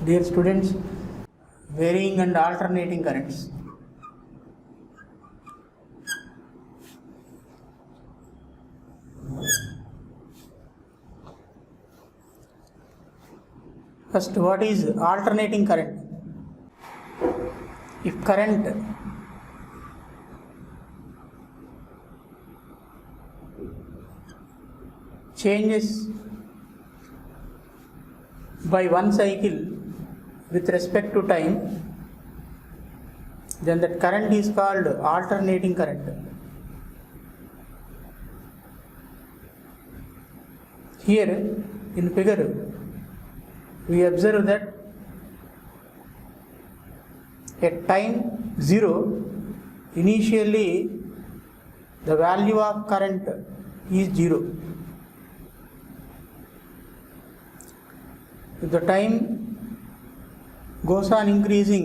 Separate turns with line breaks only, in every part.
Dear students, varying and alternating currents. First, what is alternating current? If current changes by one cycle with respect to time, then that current is called alternating current. Here in figure we observe that at time 0 initially the value of current is 0. If the time goes on increasing,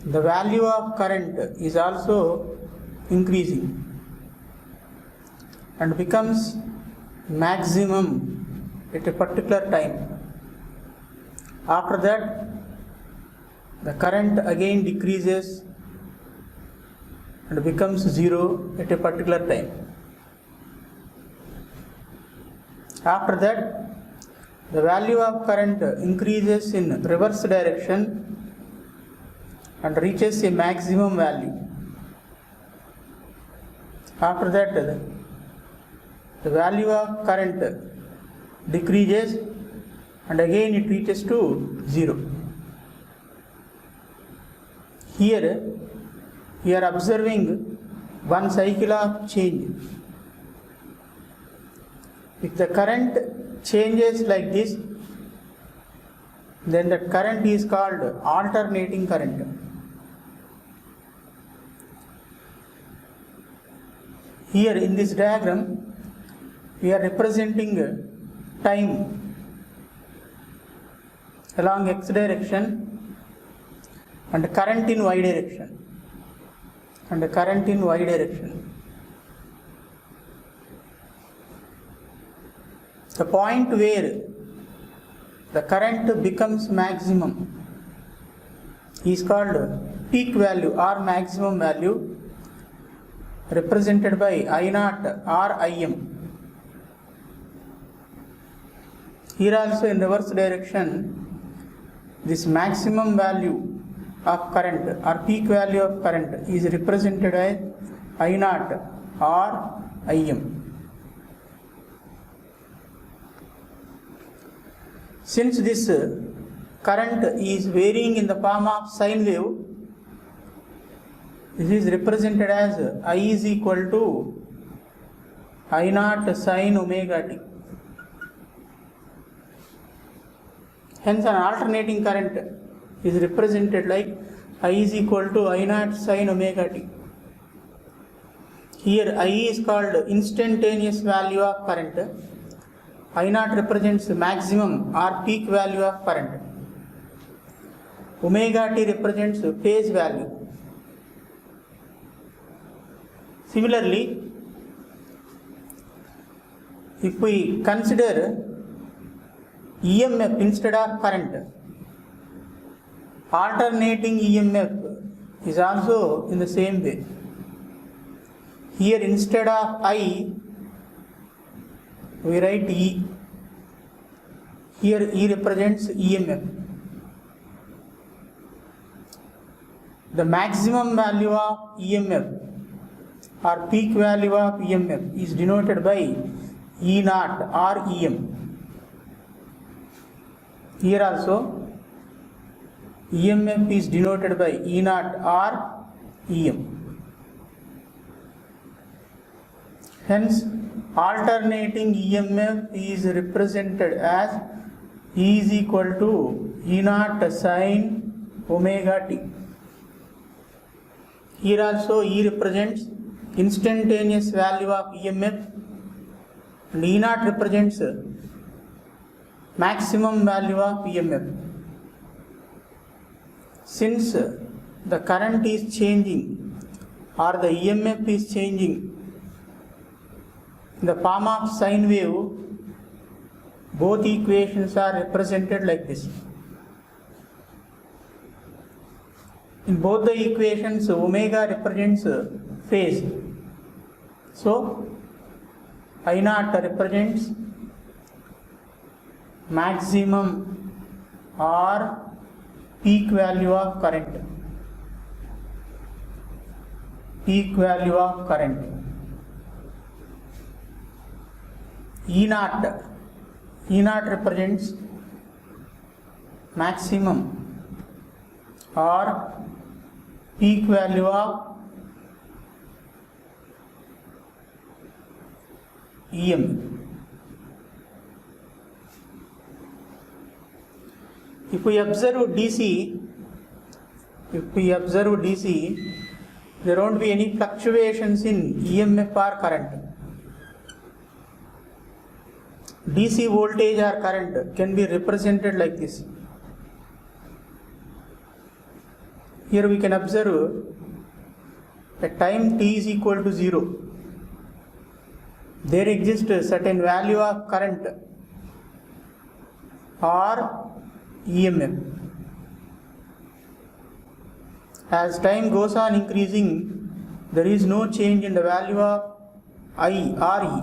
the value of current is also increasing and becomes maximum at a particular time. After that, the current again decreases and becomes 0 at a particular time. After that, the value of current increases in reverse direction and reaches a maximum value. After that, the value of current decreases and again it reaches to 0. Here we are observing one cycle of change. If the current changes like this, then that current is called alternating current. Here in this diagram, we are representing time along x direction and current in y direction and current in y direction. The point where the current becomes maximum is called peak value or maximum value, represented by I0 or Im. Here also in reverse direction, this maximum value of current or peak value of current is represented as I0 or Im. Since this current is varying in the form of sine wave, this is represented as I is equal to I0 sine omega t. Hence an alternating current is represented like I is equal to I0 sine omega t. Here I is called instantaneous value of current. I0 represents maximum or peak value of current. Omega t represents phase value. Similarly, if we consider EMF instead of current, alternating EMF is also in the same way. Here instead of I, we write E. Here E represents EMF. The maximum value of EMF or peak value of EMF is denoted by E0 or EM. Here also EMF is denoted by E0 or EM. Hence, alternating EMF is represented as E is equal to E0 sine omega t. Here also E represents instantaneous value of EMF and E0 represents maximum value of EMF. Since the current is changing or the EMF is changing in the form of sine wave, both equations are represented like this. In both the equations, omega represents phase. So, I naught represents maximum or peak value of current. Peak value of current. E naught represents maximum or peak value of EM. If we observe DC, there won't be any fluctuations in EMF or current. DC voltage or current can be represented like this. Here we can observe at time t is equal to 0. There exists a certain value of current or EMF. As time goes on increasing, there is no change in the value of I or E.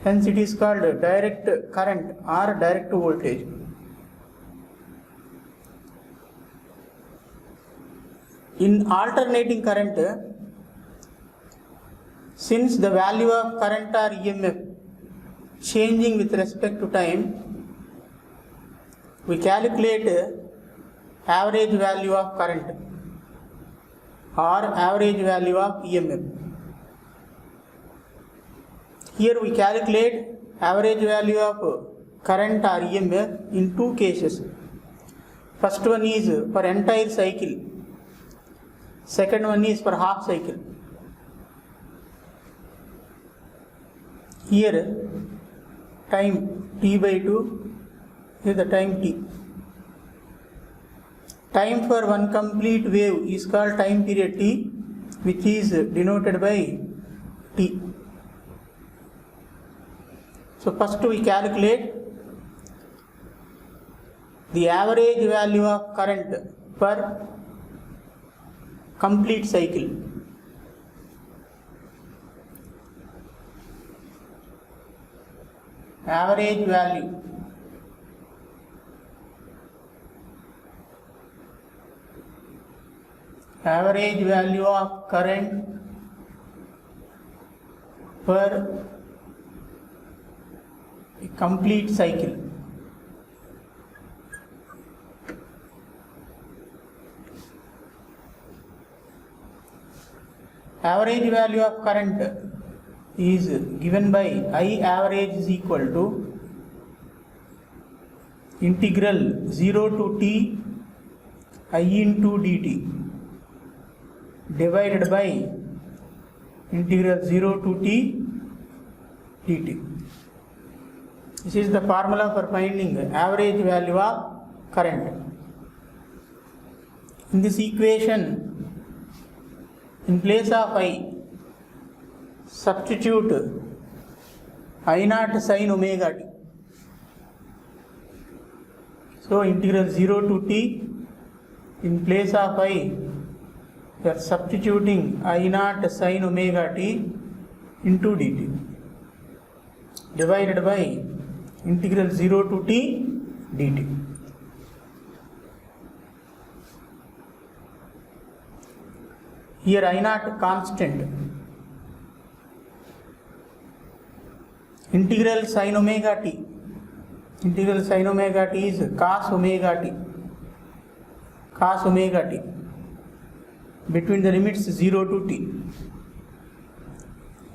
Hence it is called direct current or direct voltage. In alternating current, since the value of current or EMF changing with respect to time, we calculate average value of current or average value of EMF. Here we calculate average value of current or EMF in two cases. First one is for entire cycle. Second one is for half cycle. Here time t by 2, here the time t. Time for one complete wave is called time period t, which is denoted by t. So first we calculate the average value of current per complete cycle. Average value of current per a complete cycle. Average value of current is given by I average is equal to integral 0 to t I into dt divided by integral 0 to t dt. This is the formula for finding average value of current. In this equation, in place of I, substitute I naught sin omega t. So integral 0 to t, in place of I, we are substituting I naught sin omega t into dt divided by integral 0 to t dt. Here I naught constant. Integral sin omega t. Integral sin omega t is cos omega t. Cos omega t. Between the limits 0 to t.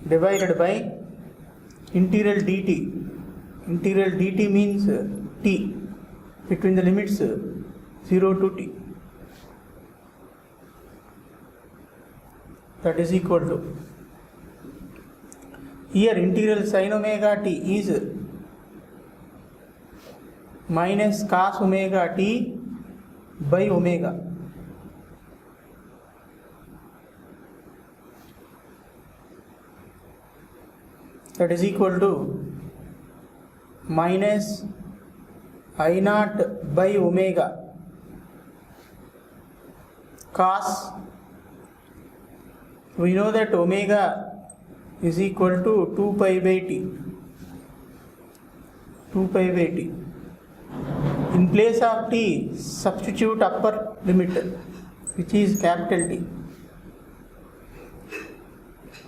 Divided by integral dt. Integral dt means t. Between the limits 0 to t. That is equal to, here integral sin omega t is minus cos omega t by omega. That is equal to minus I naught by omega cos, we know that omega is equal to 2 pi by t. 2 pi by t. In place of t, substitute upper limit, which is capital T,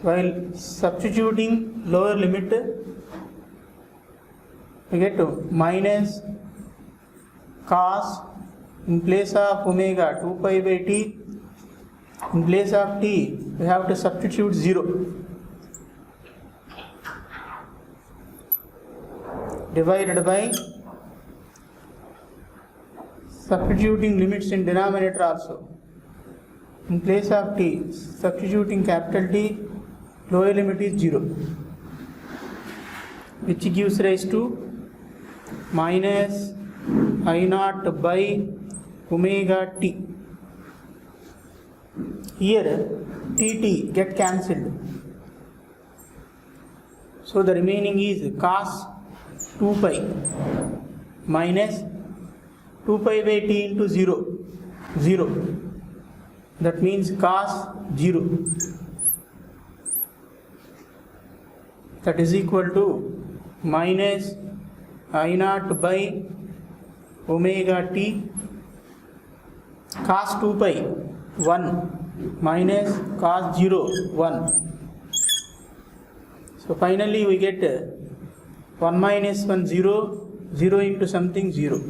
while substituting lower limit, we get to minus cos, in place of omega 2 pi by t, in place of t we have to substitute 0, divided by substituting limits in denominator also. In place of t, substituting capital T, lower limit is 0, which gives rise to minus I naught by omega t. Here tt get cancelled, so the remaining is cos 2 pi minus 2 pi by t into 0, 0. That means cos 0. That is equal to minus I naught by omega t, cos 2 pi 1 minus cos 0 1. So finally we get 1 minus 1 0, 0 into something 0.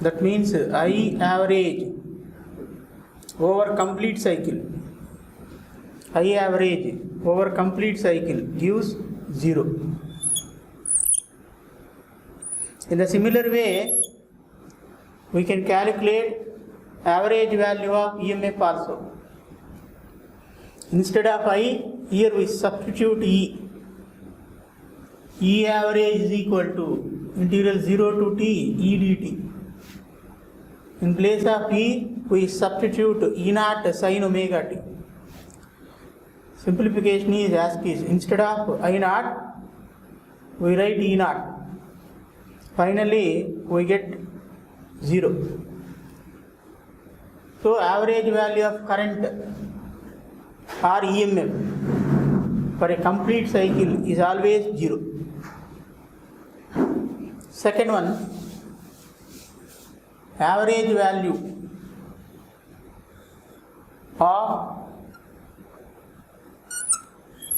That means I average over complete cycle, I average over complete cycle gives 0. In the similar way, we can calculate average value of EMF also. Instead of I, here we substitute E. E average is equal to integral 0 to t E dt. In place of E, we substitute E naught sin omega t. Simplification is as is. Instead of I naught, we write E naught. Finally, we get 0. So, average value of current or EMF for a complete cycle is always 0. Second one, average value of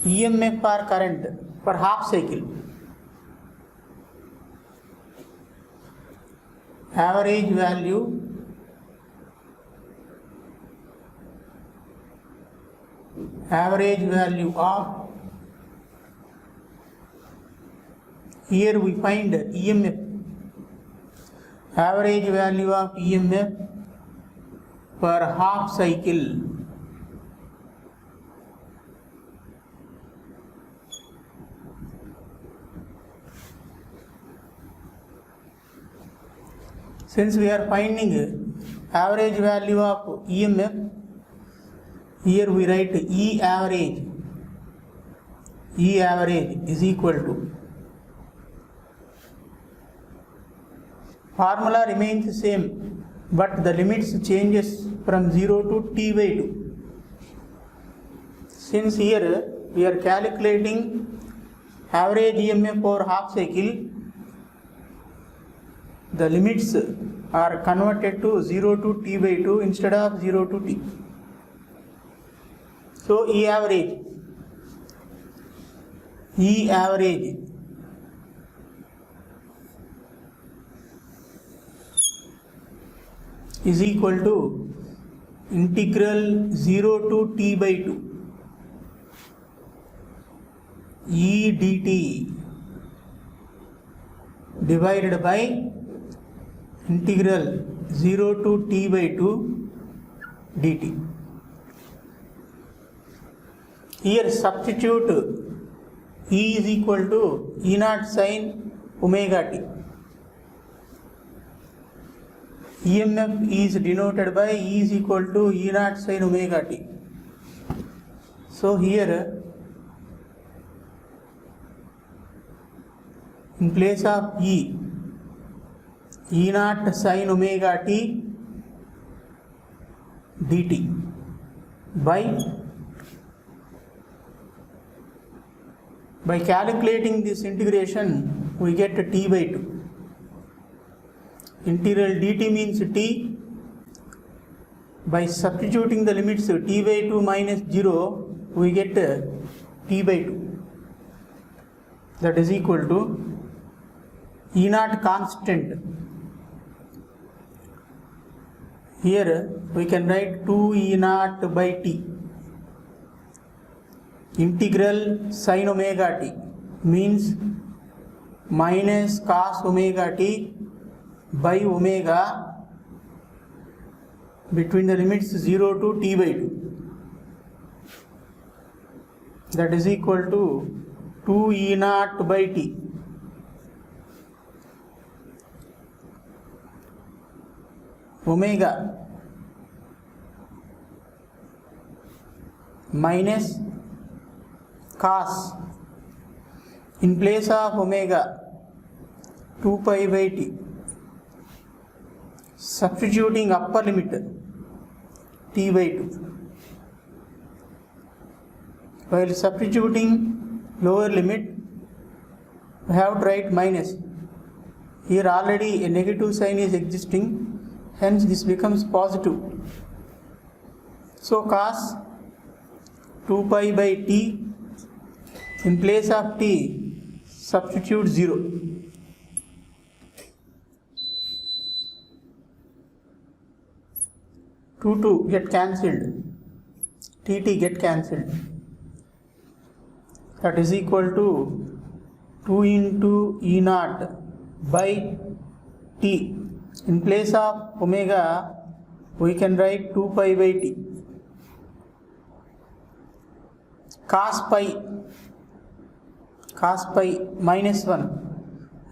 EMF or current for half cycle. Average value of, here we find EMF, average value of EMF per half cycle. Since we are finding average value of EMF, here we write E average. E average is equal to, formula remains the same, but the limits changes from 0 to t by 2. Since here we are calculating average EMF for half cycle, the limits are converted to 0 to t by 2 instead of 0 to t. So E average is equal to integral 0 to t by 2 E dt divided by integral 0 to t by 2 dt. Here substitute E is equal to E naught sin omega t. EMF is denoted by E is equal to E naught sin omega t. So here in place of E naught sin omega t dt by calculating this integration we get t by 2. Integral dt means t. By substituting the limits t by 2 minus 0 we get t by 2, that is equal to E naught constant. Here we can write 2 E naught by t. Integral sin omega t means minus cos omega t by omega between the limits 0 to t by 2, that is equal to 2 E naught by t. Omega minus cos, in place of omega 2 pi by t, substituting upper limit t by 2, while substituting lower limit we have to write minus. Here already a negative sign is existing, hence this becomes positive. So cos 2 pi by t, in place of t substitute 0. 2 get cancelled, tt get cancelled, that is equal to 2 into E naught by t. In place of omega we can write 2 pi by t. Cos pi minus 1,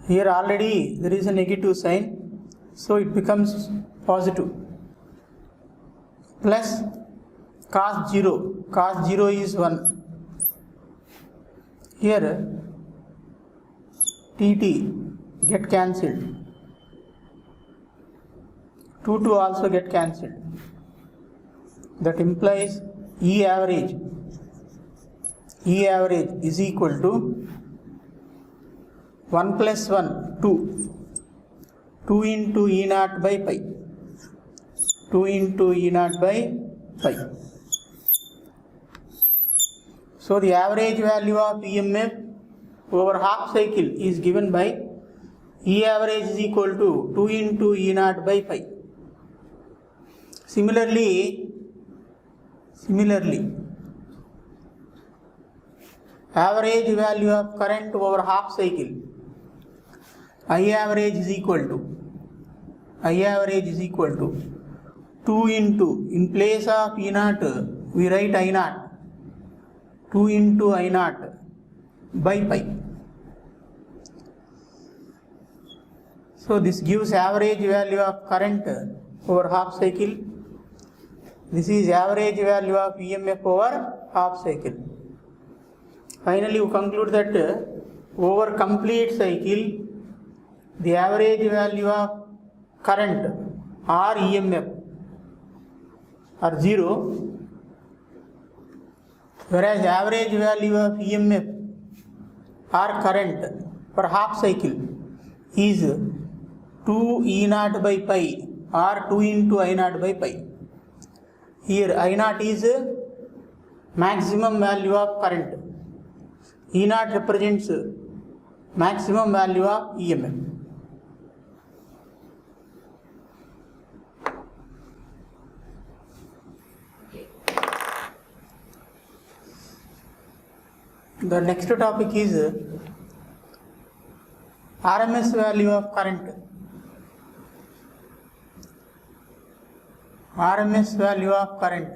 here already there is a negative sign, so it becomes positive, plus cos 0 is 1. Here tt get cancelled, 2 also get cancelled, that implies E average is equal to 1 plus 1 2 into E naught by pi, 2 into E naught by pi. So the average value of EMF over half cycle is given by E average is equal to 2 into E naught by pi. Similarly, average value of current over half cycle, I average is equal to 2 into, in place of E naught we write I naught, 2 into I naught by pi. So this gives average value of current over half cycle. This is average value of EMF over half cycle. Finally you conclude that over complete cycle the average value of current or EMF are 0, whereas average value of EMF or current for half cycle is 2 E naught by pi or 2 into I naught by pi. Here I naught is maximum value of current, E naught represents maximum value of EMF. The next topic is RMS value of current. RMS value of current.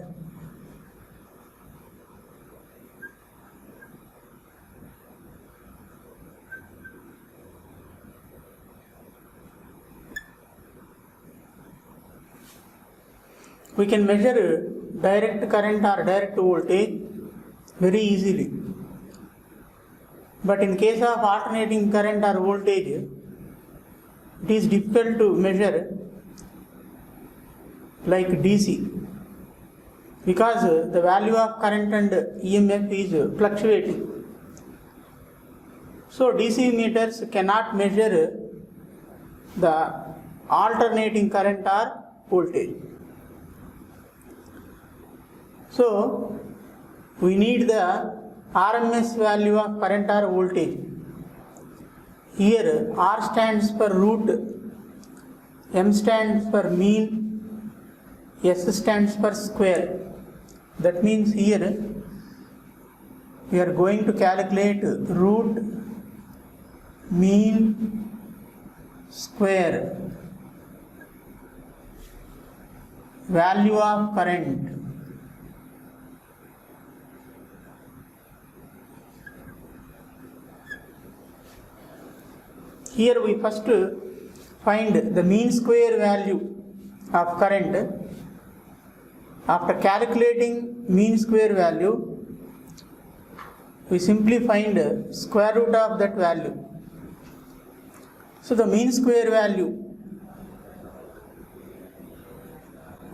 We can measure direct current or direct voltage very easily. But in case of alternating current or voltage, it is difficult to measure like DC. because the value of current and EMF is fluctuating. So DC meters cannot measure the alternating current or voltage. So we need the RMS value of current or voltage. Here R stands for root, M stands for mean, S stands for square. That means here we are going to calculate root mean square value of current. Here we first find the mean square value of current. After calculating mean square value, we simply find square root of that value. So the mean square value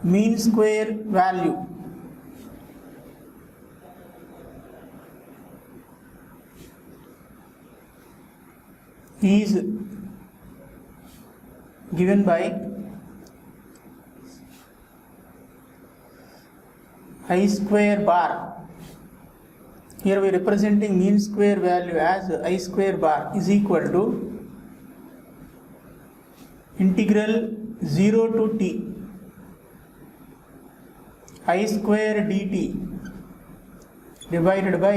is given by I square bar. Here we are representing mean square value as I square bar is equal to integral 0 to t I square dt divided by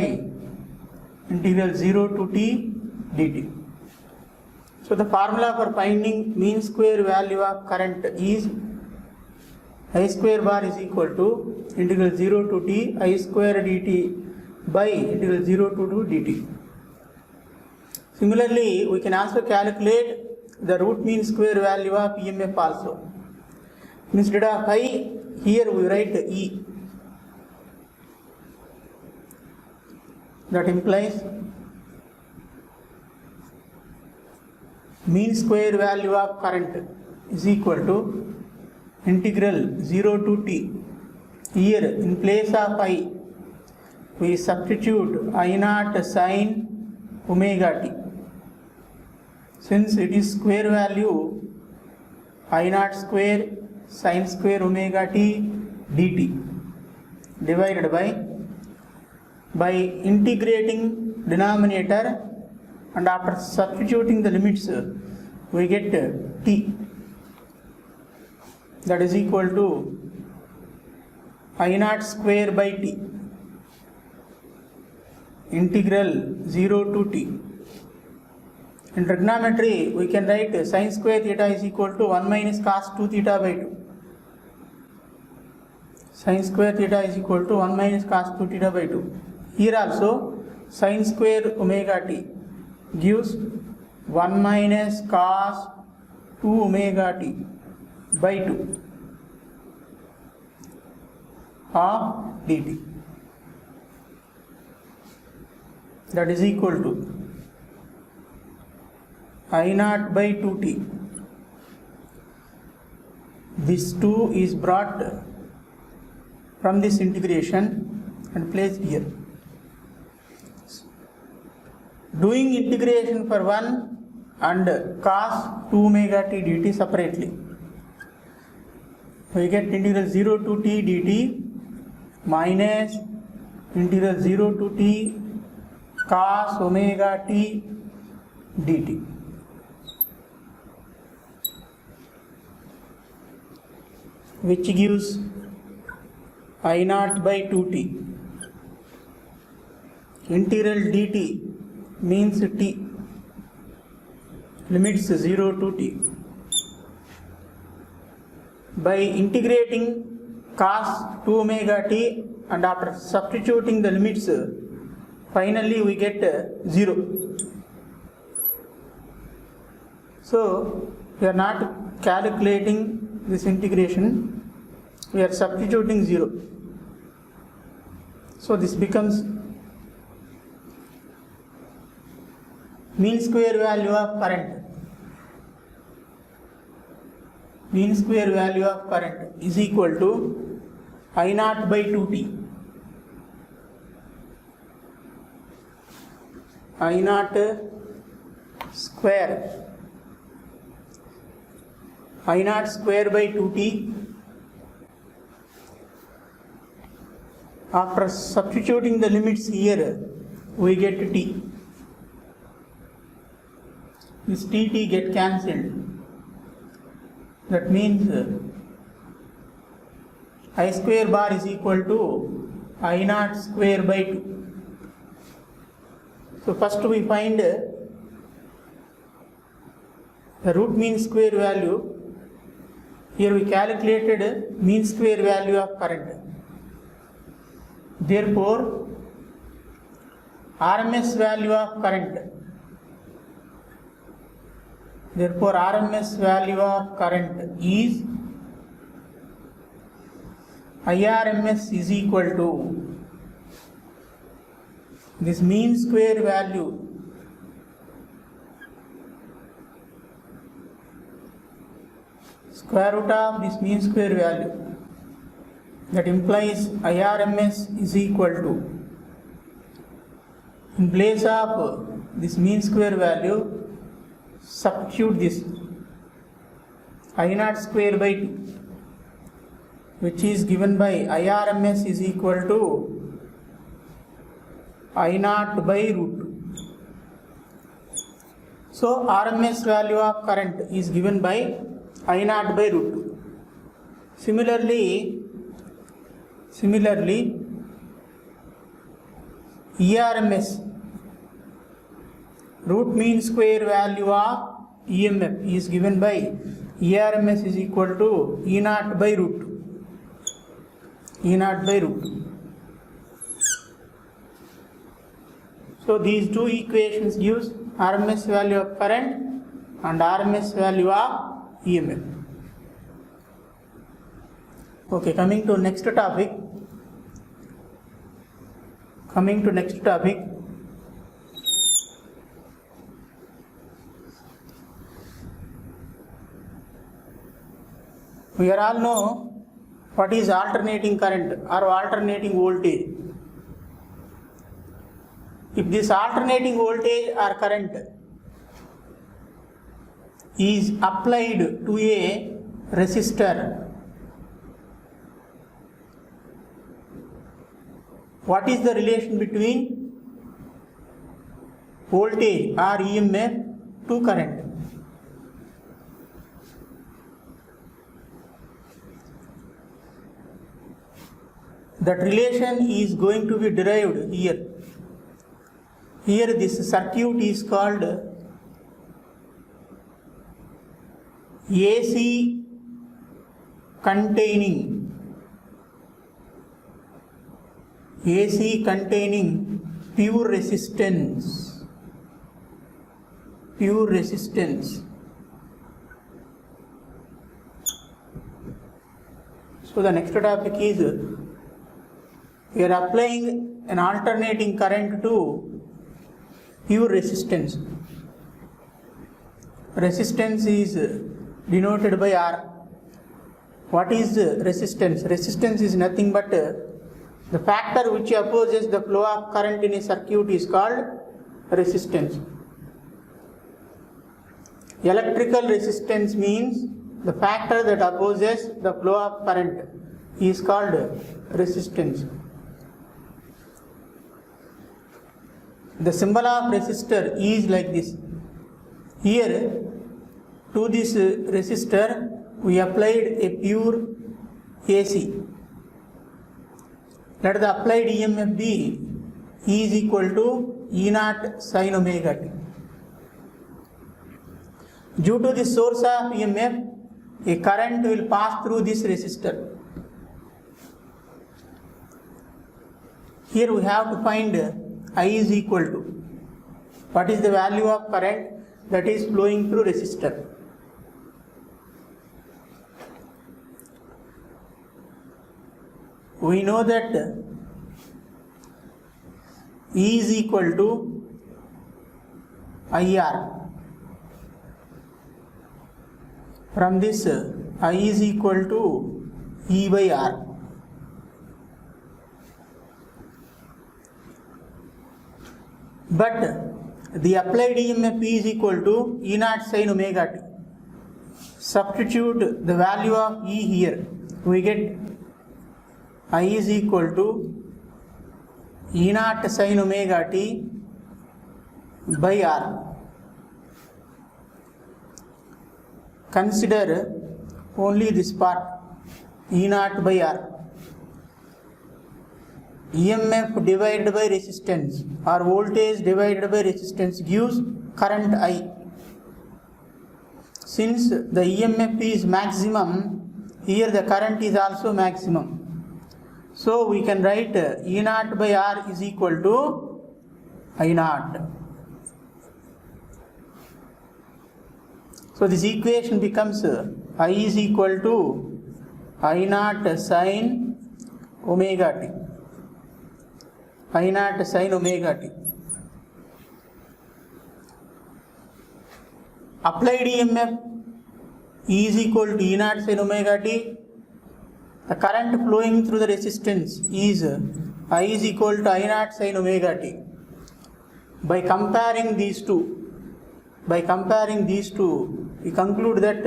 integral 0 to t dt. So the formula for finding mean square value of current is I square bar is equal to integral 0 to t I square dt by integral 0 to 2 dt. Similarly, we can also calculate the root mean square value of EMF also. Instead of I, here we write E. That implies mean square value of current is equal to integral 0 to t. Here in place of I, we substitute I naught sin omega t. Since it is square value, I naught square sin square omega t dt divided by integrating denominator, and after substituting the limits we get t, that is equal to I naught square by t integral 0 to t. In trigonometry we can write sin square theta is equal to 1 minus cos 2 theta by 2. Sin square theta is equal to 1 minus cos 2 theta by 2. Here also sin square omega t gives 1 minus cos 2 omega t by 2 of dt. That is equal to I naught by 2t. This 2 is brought from this integration and placed here. Doing integration for 1 and cos 2 omega t dt separately, we get integral 0 to t dt minus integral 0 to t cos omega t dt. Which gives I naught by 2t. Integral dt means t, limits 0 to t. By integrating cos 2 omega t and after substituting the limits, finally we get 0. So we are not calculating this integration, we are substituting 0. So this becomes mean square value of current. Mean square value of current is equal to I naught by 2t. I naught square. I naught square by 2t. After substituting the limits here, we get t. This t get cancelled. That means I square bar is equal to I naught square by 2. So first we find the root mean square value. Here we calculated mean square value of current. Therefore, RMS value of current. Therefore, RMS value of current is IRMS is equal to this mean square value square root of this mean square value. That implies IRMS is equal to, in place of this mean square value, substitute this I naught square by 2, which is given by IRMS is equal to I naught by root 2. So RMS value of current is given by I naught by root 2. Similarly, ERMS, root mean square value of EMF, is given by ERMS is equal to E naught by root 2. E naught by root 2. So these two equations gives RMS value of current and RMS value of EMF. Okay, coming to next topic. We all know what is alternating current or alternating voltage. If this alternating voltage or current is applied to a resistor, what is the relation between voltage or EMF to current? That relation is going to be derived here. Here this circuit is called AC containing pure resistance. So the next topic is we are applying an alternating current to pure resistance. Resistance is denoted by R. What is resistance? Resistance is nothing but the factor which opposes the flow of current in a circuit is called resistance. Electrical resistance means the factor that opposes the flow of current is called resistance. The symbol of resistor is like this. Here, to this resistor, we applied a pure AC. Let the applied EMF be E is equal to E naught sin omega t. Due to the source of EMF, a current will pass through this resistor. Here we have to find I is equal to what is the value of current that is flowing through resistor. We know that E is equal to IR. From this, I is equal to E by R. but the applied EMF P is equal to E naught sin omega t. Substitute the value of E here. We get I is equal to E naught sin omega t by R. Consider only this part, E naught by R. EMF divided by resistance or voltage divided by resistance gives current I. Since the EMF is maximum, here the current is also maximum. So we can write E naught by R is equal to I naught. So this equation becomes I is equal to I naught sin omega t. I naught sin omega t. Applied EMF E is equal to E naught sin omega t. The current flowing through the resistance is I is equal to I naught sin omega t. By comparing these two, we conclude that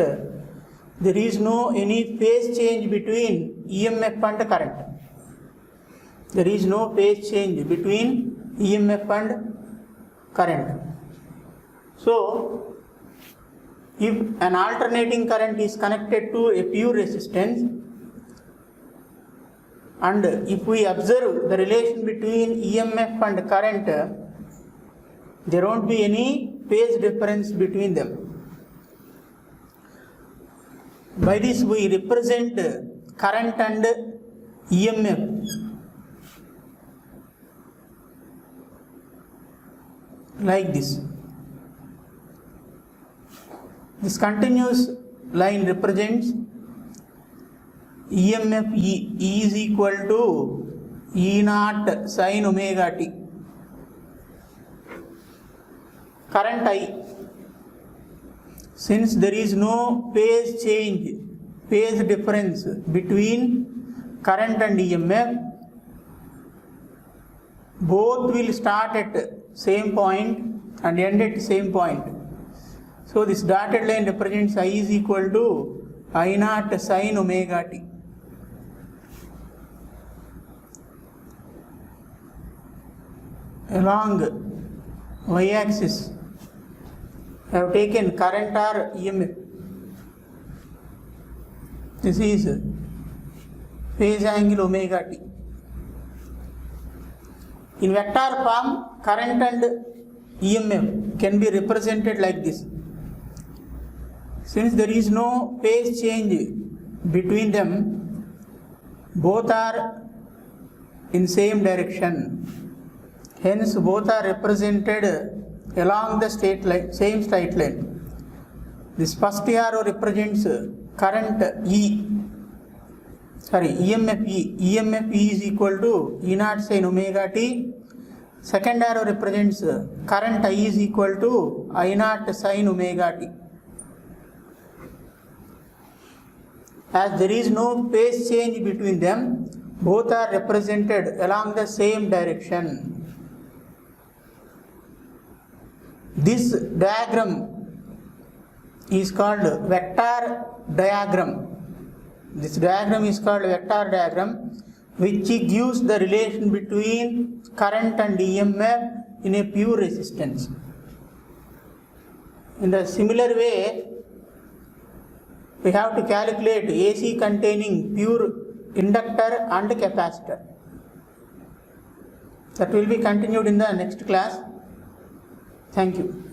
there is no any phase change between EMF and current. There is no phase change between EMF and current. So, if an alternating current is connected to a pure resistance, and if we observe the relation between EMF and current, there won't be any phase difference between them. By this we represent current and EMF like this. This continuous line represents EMF E is equal to E naught sin omega t. Current I, since there is no phase change, phase difference between current and EMF, both will start at same point and end at same point. So this dotted line represents I is equal to I naught sin omega t. Along y-axis, I have taken current or EMF. This is phase angle omega t. In vector form, current and EMF can be represented like this. Since there is no phase change between them, both are in same direction. Hence, both are represented along the straight line, same straight line. This first arrow represents current EMF E. EMF E is equal to E naught sin omega t. Second arrow represents current I is equal to I naught sin omega t. As there is no phase change between them, both are represented along the same direction. This diagram is called vector diagram. This diagram is called vector diagram, which gives the relation between current and EMF in a pure resistance. In the similar way, we have to calculate AC containing pure inductor and capacitor. That will be continued in the next class. Thank you.